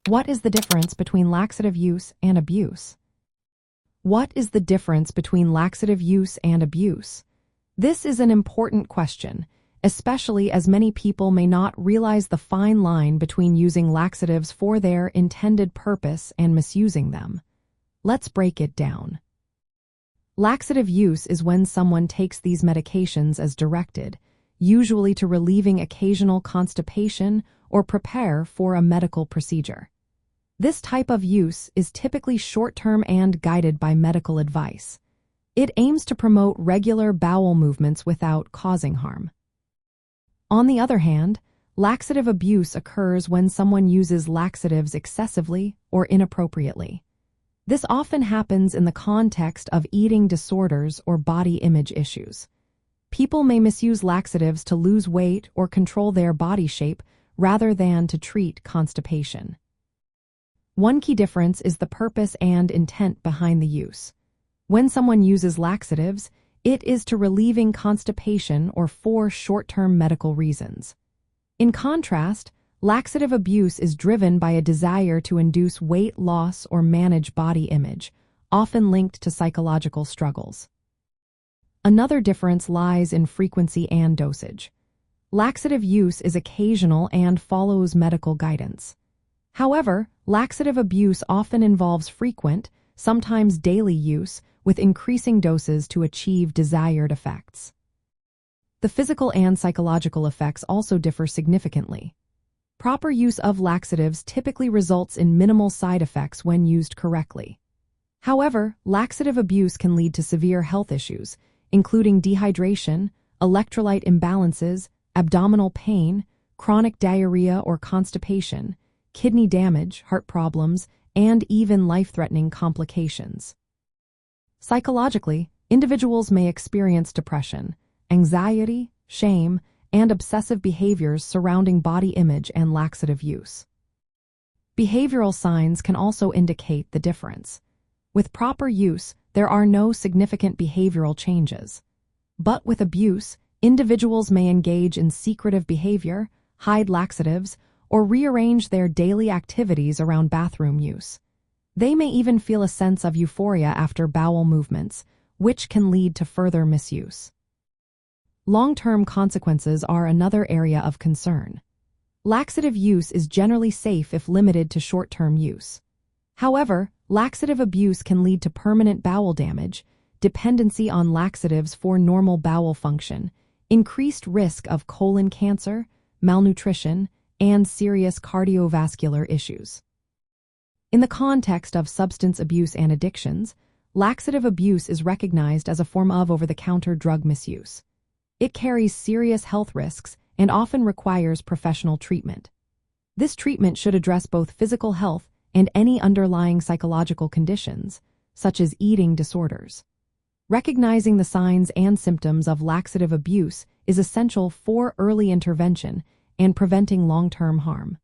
What is the difference between laxative use and abuse? What is the difference between laxative use and abuse? This is an important question, especially as many people may not realize the fine line between using laxatives for their intended purpose and misusing them. Let's break it down. Laxative use is when someone takes these medications as directed, usually to relieving occasional constipation or prepare for a medical procedure. This type of use is typically short-term and guided by medical advice. It aims to promote regular bowel movements without causing harm. On the other hand, laxative abuse occurs when someone uses laxatives excessively or inappropriately. This often happens in the context of eating disorders or body image issues. People may misuse laxatives to lose weight or control their body shape rather than to treat constipation. One key difference is the purpose and intent behind the use. When someone uses laxatives, it is to relieving constipation or for short-term medical reasons. In contrast, laxative abuse is driven by a desire to induce weight loss or manage body image, often linked to psychological struggles. Another difference lies in frequency and dosage. Laxative use is occasional and follows medical guidance. However, laxative abuse often involves frequent, sometimes daily use, with increasing doses to achieve desired effects. The physical and psychological effects also differ significantly. Proper use of laxatives typically results in minimal side effects when used correctly. However, laxative abuse can lead to severe health issues, including dehydration, electrolyte imbalances, abdominal pain, chronic diarrhea or constipation, kidney damage, heart problems, and even life-threatening complications. Psychologically, individuals may experience depression, anxiety, shame, and obsessive behaviors surrounding body image and laxative use. Behavioral signs can also indicate the difference. With proper use, there are no significant behavioral changes. But with abuse, individuals may engage in secretive behavior, hide laxatives, or rearrange their daily activities around bathroom use. They may even feel a sense of euphoria after bowel movements, which can lead to further misuse. Long-term consequences are another area of concern. Laxative use is generally safe if limited to short-term use. However, laxative abuse can lead to permanent bowel damage, dependency on laxatives for normal bowel function, increased risk of colon cancer, malnutrition, and serious cardiovascular issues. In the context of substance abuse and addictions, laxative abuse is recognized as a form of over-the-counter drug misuse. It carries serious health risks and often requires professional treatment. This treatment should address both physical health and any underlying psychological conditions, such as eating disorders. Recognizing the signs and symptoms of laxative abuse is essential for early intervention and preventing long-term harm.